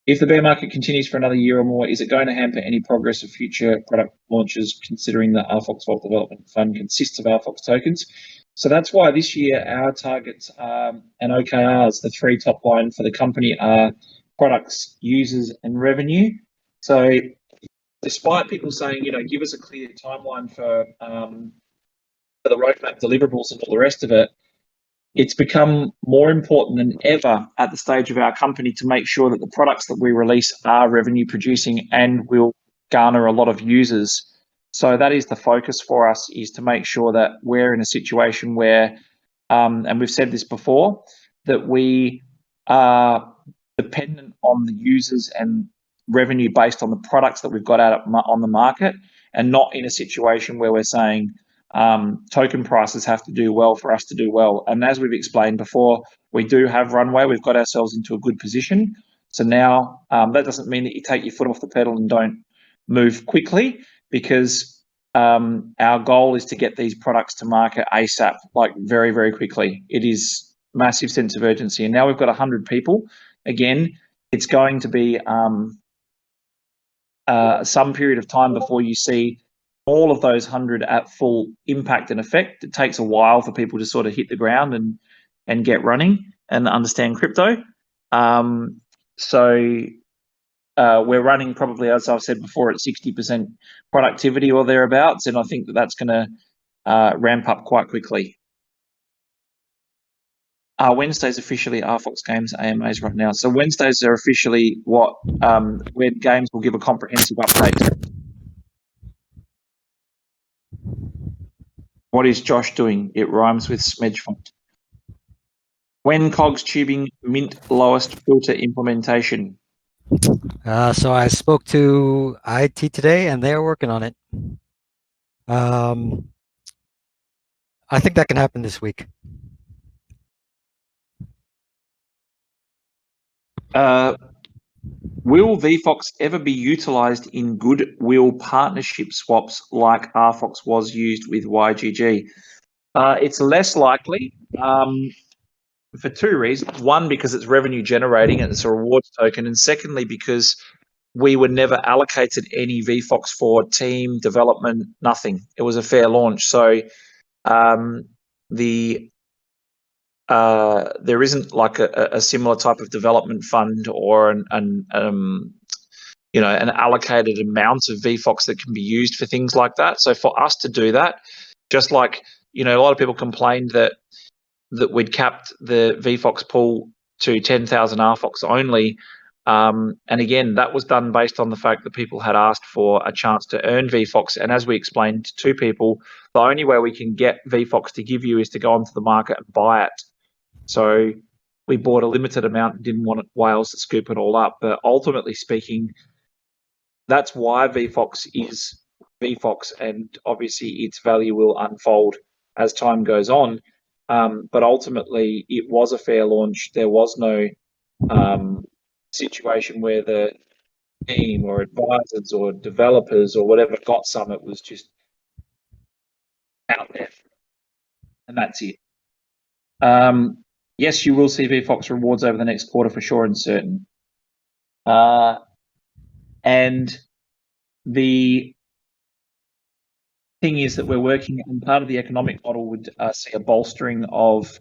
If the bear market continues for another year or more, is it going to hamper any progress of future product launches, considering the Rfox Vault Development Fund consists of Rfox tokens? So that's why this year our targets and OKRs, the three top line for the company, are products, users, and revenue. So despite people saying, give us a clear timeline for for the roadmap deliverables and all the rest of it, it's become more important than ever at the stage of our company to make sure that the products that we release are revenue producing and will garner a lot of users. So that is the focus for us, is to make sure that we're in a situation where, and we've said this before, that we are dependent on the users and revenue based on the products that we've got out on the market, and not in a situation where we're saying token prices have to do well for us to do well. And as we've explained before, we do have runway. We've got ourselves into a good position. So now that doesn't mean that you take your foot off the pedal and don't move quickly, because our goal is to get these products to market ASAP, like very, very quickly. It is massive sense of urgency. And now we've got 100 people. Again, it's going to be some period of time before you see all of those 100 at full impact and effect. It takes a while for people to sort of hit the ground and get running and understand crypto. So we're running probably, as I've said before, at 60% productivity or thereabouts, and I think that that's going to ramp up quite quickly. Wednesdays officially Rfox Games AMAs right now. So Wednesdays are officially where games will give a comprehensive update. What is Josh doing? It rhymes with smedge font. When KOGs tubing mint lowest filter implementation? So I spoke to IT today, and they're working on it. I think that can happen this week. Will Vfox ever be utilized in goodwill partnership swaps like Rfox was used with YGG? It's less likely for two reasons. One, because it's revenue generating and it's a rewards token, and secondly, because we were never allocated any Vfox for team development, nothing. It was a fair launch. So there isn't like a similar type of development fund or an allocated amount of Vfox that can be used for things like that. So for us to do that, just like, a lot of people complained that we'd capped the Vfox pool to 10,000 Rfox only. And again, that was done based on the fact that people had asked for a chance to earn Vfox. And as we explained to people, the only way we can get Vfox to give you is to go onto the market and buy it. So we bought a limited amount and didn't want whales to scoop it all up. But ultimately speaking, that's why Vfox is Vfox, and obviously its value will unfold as time goes on. But ultimately, it was a fair launch. There was no situation where the team or advisors or developers or whatever got some. It was just out there, and that's it. Yes, you will see Vfox rewards over the next quarter for sure and certain. And the thing is that we're working, and part of the economic model would see a bolstering of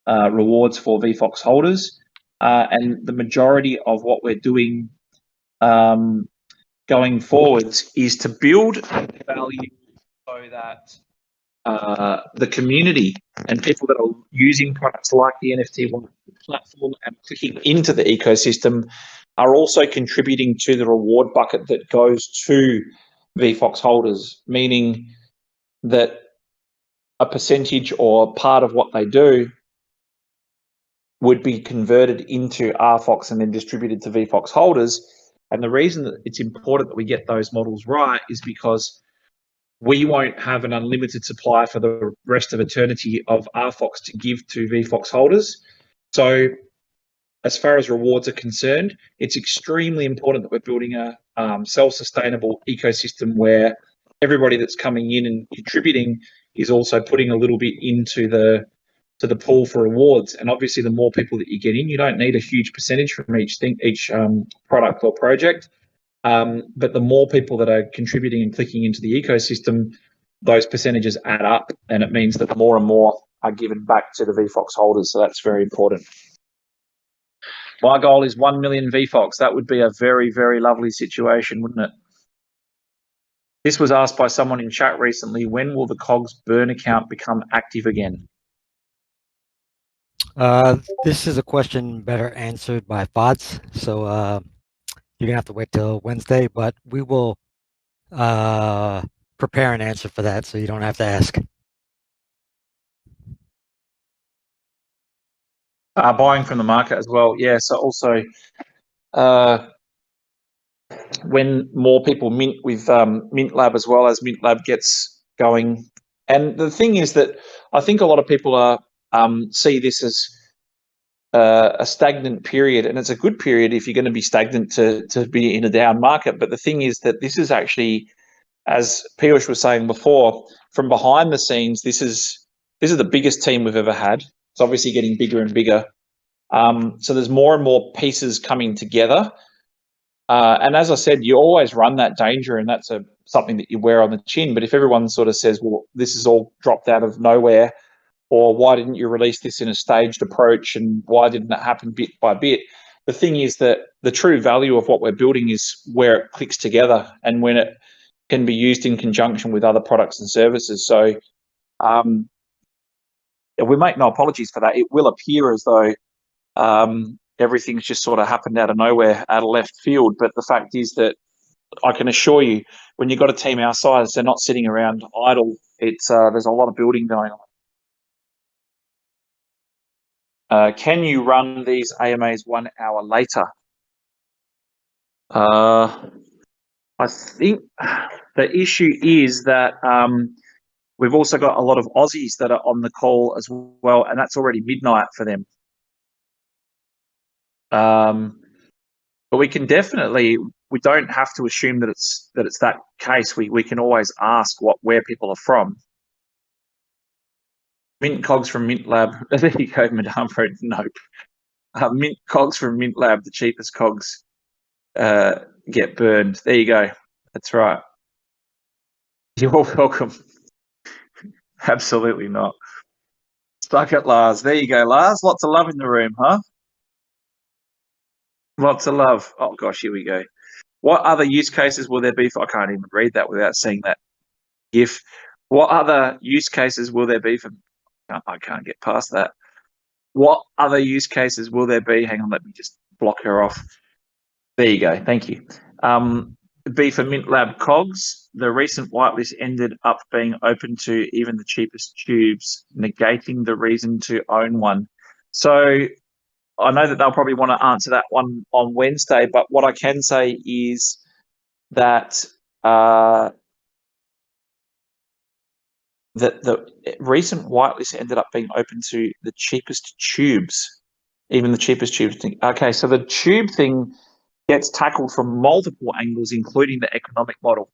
rewards for Vfox holders. And the majority of what we're doing going forwards is to build value so that the community and people that are using products like the NFT platform and clicking into the ecosystem are also contributing to the reward bucket that goes to Vfox holders, meaning that a percentage or part of what they do would be converted into Rfox and then distributed to Vfox holders. And the reason that it's important that we get those models right is because we won't have an unlimited supply for the rest of eternity of Rfox to give to Vfox holders. So as far as rewards are concerned, it's extremely important that we're building a self-sustainable ecosystem where everybody that's coming in and contributing is also putting a little bit into the pool for rewards. And obviously, the more people that you get in, you don't need a huge percentage from each product or project. But the more people that are contributing and clicking into the ecosystem, those percentages add up, and it means that more and more are given back to the Vfox holders. So that's very important. My goal is 1 million Vfox. That would be a very, very lovely situation, wouldn't it? This was asked by someone in chat recently. When will the KOGs burn account become active again? This is a question better answered by FODs, so you're gonna have to wait till Wednesday, but we will prepare an answer for that, so you don't have to ask. Buying from the market as well. Yeah, so also when more people mint with Mint Lab as well, as Mint Lab gets going. And the thing is that I think a lot of people are see this as a stagnant period, and it's a good period if you're going to be stagnant to be in a down market. But the thing is that this is actually, as Piyush was saying before, from behind the scenes, this is the biggest team we've ever had. It's obviously getting bigger and bigger. So there's more and more pieces coming together. And as I said, you always run that danger, and that's something that you wear on the chin. But if everyone sort of says, well, this is all dropped out of nowhere, or why didn't you release this in a staged approach, and why didn't it happen bit by bit? The thing is that the true value of what we're building is where it clicks together and when it can be used in conjunction with other products and services. So we make no apologies for that. It will appear as though everything's just sort of happened out of nowhere, out of left field. But the fact is that I can assure you, when you've got a team our size, they're not sitting around idle. It's there's a lot of building going on. Can you run these AMAs 1 hour later? I think the issue is that we've also got a lot of Aussies that are on the call as well, and that's already midnight for them. But we can definitely, we don't have to assume that it's that case. We can always ask where people are from. Mint KOGs from Mint Lab. There you go, Madame Road. Nope. Mint KOGs from Mint Lab, the cheapest KOGs get burned. There you go. That's right. You're welcome. Absolutely not. Stuck at Lars. There you go, Lars. Lots of love in the room, huh? Lots of love. Oh, gosh, here we go. What other use cases will there be for... I can't even read that without seeing that GIF. What other use cases will there be for... I can't get past that. What other use cases will there be? Hang on, let me just block her off. There you go. Thank you. B for Mint Lab KOGs. The recent whitelist ended up being open to even the cheapest tubes, negating the reason to own one. So I know that they'll probably want to answer that one on Wednesday, but what I can say is that that the recent whitelist ended up being open to the cheapest tubes, even the cheapest tubes. Okay, so the tube thing gets tackled from multiple angles, including the economic model.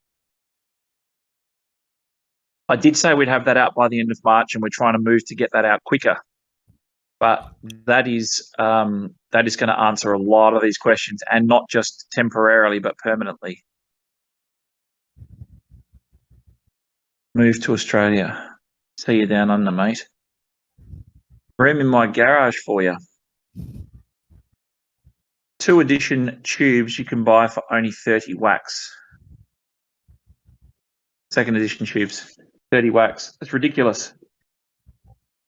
I did say we'd have that out by the end of March, and we're trying to move to get that out quicker. But that is going to answer a lot of these questions, and not just temporarily, but permanently. Move to Australia. See you down under, mate. Room in my garage for you. 2 edition tubes you can buy for only 30 wax. 2nd edition tubes, 30 wax. It's ridiculous.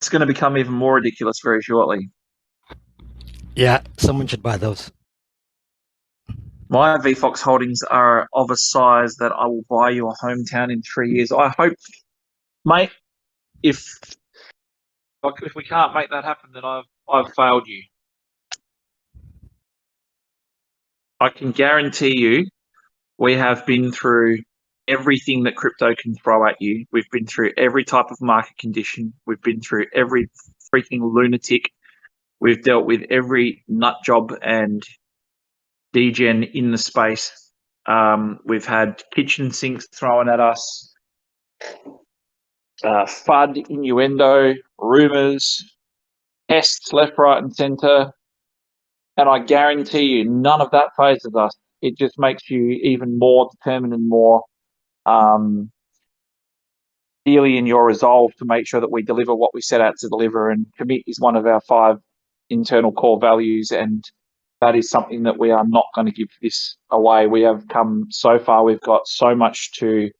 It's going to become even more ridiculous very shortly. Yeah, someone should buy those. My Rfox holdings are of a size that I will buy you a hometown in 3 years. I hope, mate, if we can't make that happen, then I've failed you. I can guarantee you we have been through everything that crypto can throw at you. We've been through every type of market condition. We've been through every freaking lunatic. We've dealt with every nut job and degen in the space. We've had kitchen sinks thrown at us, FUD, innuendo, rumors, pests left, right, and center. And I guarantee you, none of that phases us. It just makes you even more determined and more steely in your resolve to make sure that we deliver what we set out to deliver. And commit is one of our 5 internal core values, and that is something that we are not going to give this away. We have come so far. We've got so much to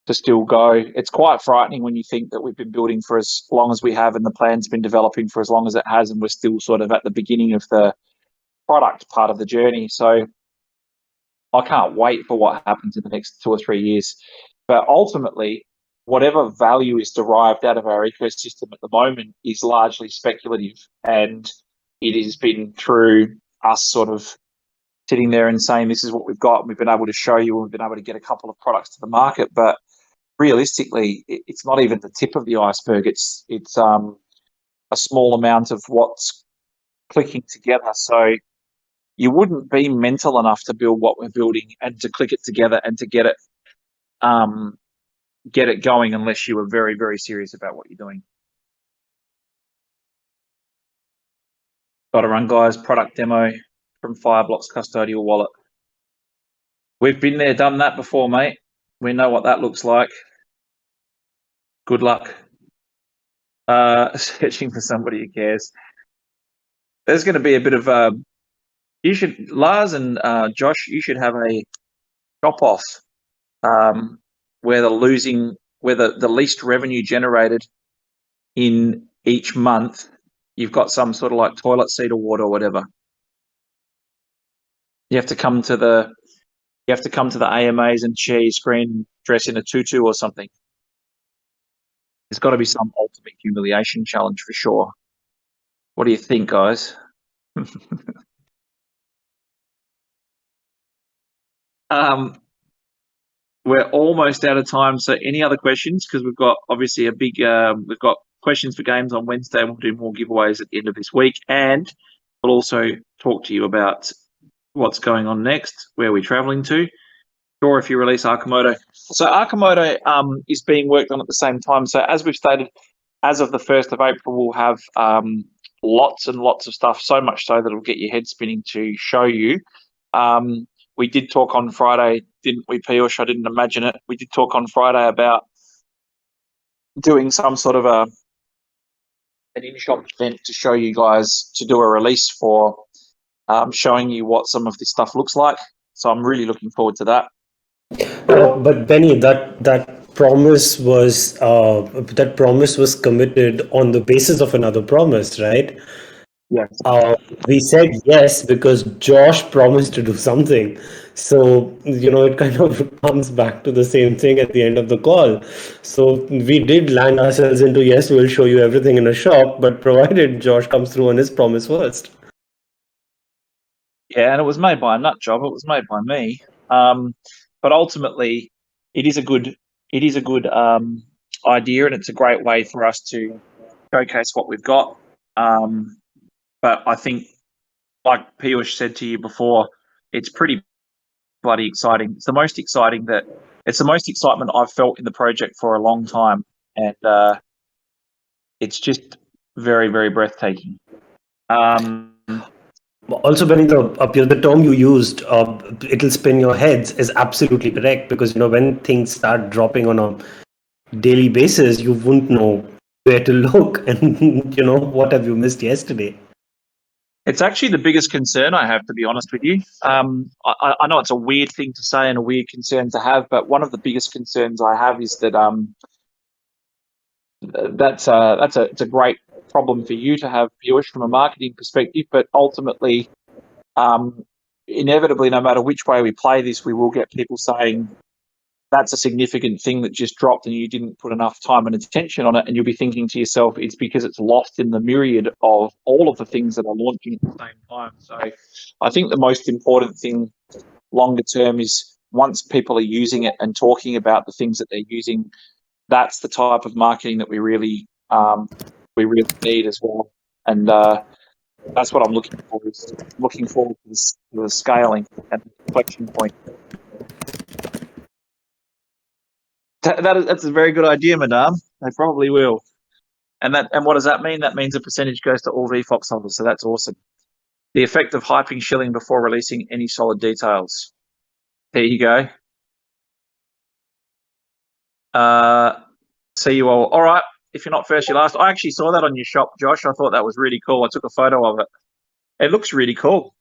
to still go. It's quite frightening when you think that we've been building for as long as we have and the plan's been developing for as long as it has, and we're still sort of at the beginning of the product part of the journey. So I can't wait for what happens in the next 2 or 3 years. But ultimately, whatever value is derived out of our ecosystem at the moment is largely speculative, and it has been through us sort of sitting there and saying, this is what we've got, and we've been able to show you, and we've been able to get a couple of products to the market. But realistically, it's not even the tip of the iceberg. It's a small amount of what's clicking together. So you wouldn't be mental enough to build what we're building and to click it together and to get it going unless you were very, very serious about what you're doing. Got to run, guys. Product demo from Fireblocks Custodial Wallet. We've been there, done that before, mate. We know what that looks like. Good luck. Searching for somebody who cares. There's going to be a bit of you should, Lars and Josh, you should have a drop off where the least revenue generated in each month, you've got some sort of like toilet seat award or whatever. You have to come to the AMAs and share your screen, dress in a tutu or something. There's got to be some ultimate humiliation challenge for sure. What do you think, guys? We're almost out of time. So any other questions? Because we've got obviously we've got questions for games on Wednesday. We'll do more giveaways at the end of this week. And we'll also talk to you about what's going on next, where we're traveling to, or if you release Archimoto. So Archimoto is being worked on at the same time. So as we've stated, as of the 1st of April, we'll have lots and lots of stuff, so much so that it'll get your head spinning to show you. We did talk on Friday, didn't we, Piyush? I didn't imagine it. We did talk on Friday about doing some sort of an in-shop event to show you guys, to do a release for showing you what some of this stuff looks like. So I'm really looking forward to that. But Benny, that promise was committed on the basis of another promise, right? Yes. We said yes because Josh promised to do something. So, it kind of comes back to the same thing at the end of the call. So we did land ourselves into, yes, we'll show you everything in a shop, but provided Josh comes through on his promise first. Yeah, and it was made by a nut job. It was made by me. But ultimately, it is a good idea, and it's a great way for us to showcase what we've got. But I think, like Piyush said to you before, it's pretty bloody exciting. It's the most excitement I've felt in the project for a long time, and it's just very, very breathtaking. Also, Benny, the term you used, it'll spin your heads, is absolutely correct, because when things start dropping on a daily basis, you won't know where to look and what have you missed yesterday. It's actually the biggest concern I have, to be honest with you. I know it's a weird thing to say and a weird concern to have, but one of the biggest concerns I have is that it's a great problem for you to have, Piyush, from a marketing perspective. But ultimately, inevitably, no matter which way we play this, we will get people saying that's a significant thing that just dropped and you didn't put enough time and attention on it. And you'll be thinking to yourself, it's because it's lost in the myriad of all of the things that are launching at the same time. So I think the most important thing longer term is, once people are using it and talking about the things that they're using, that's the type of marketing that we really need as well. And that's what I'm looking for. Is looking forward to the scaling and the inflection point. That's a very good idea, madame. They probably will. And what does that mean? That means a percentage goes to all Rfox holders. So that's awesome. The effect of hyping shilling before releasing any solid details. There you go. See you all. All right. If you're not first, you're last. I actually saw that on your shop, Josh. I thought that was really cool. I took a photo of it. It looks really cool.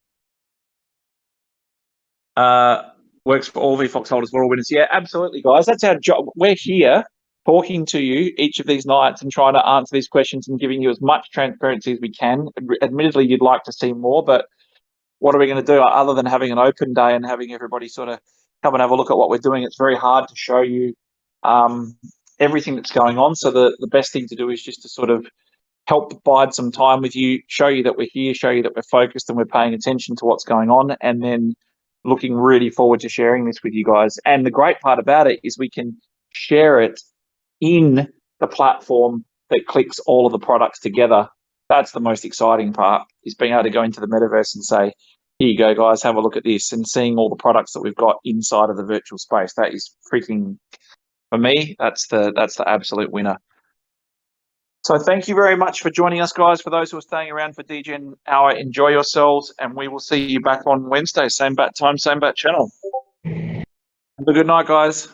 Works for all VFox holders, for all winners. Yeah, absolutely, guys. That's our job. We're here talking to you each of these nights and trying to answer these questions and giving you as much transparency as we can. Admittedly, you'd like to see more, but what are we going to do other than having an open day and having everybody sort of come and have a look at what we're doing? It's very hard to show you everything that's going on. So the best thing to do is just to sort of help bide some time with you, show you that we're here, show you that we're focused and we're paying attention to what's going on, and then looking really forward to sharing this with you guys. And the great part about it is we can share it in the platform that clicks all of the products together. That's the most exciting part, is being able to go into the metaverse and say, here you go, guys, have a look at this, and seeing all the products that we've got inside of the virtual space. That is freaking, for me, that's the absolute winner. So thank you very much for joining us, guys. For those who are staying around for DGen Hour, enjoy yourselves, and we will see you back on Wednesday. Same bat time, same bat channel. Have a good night, guys.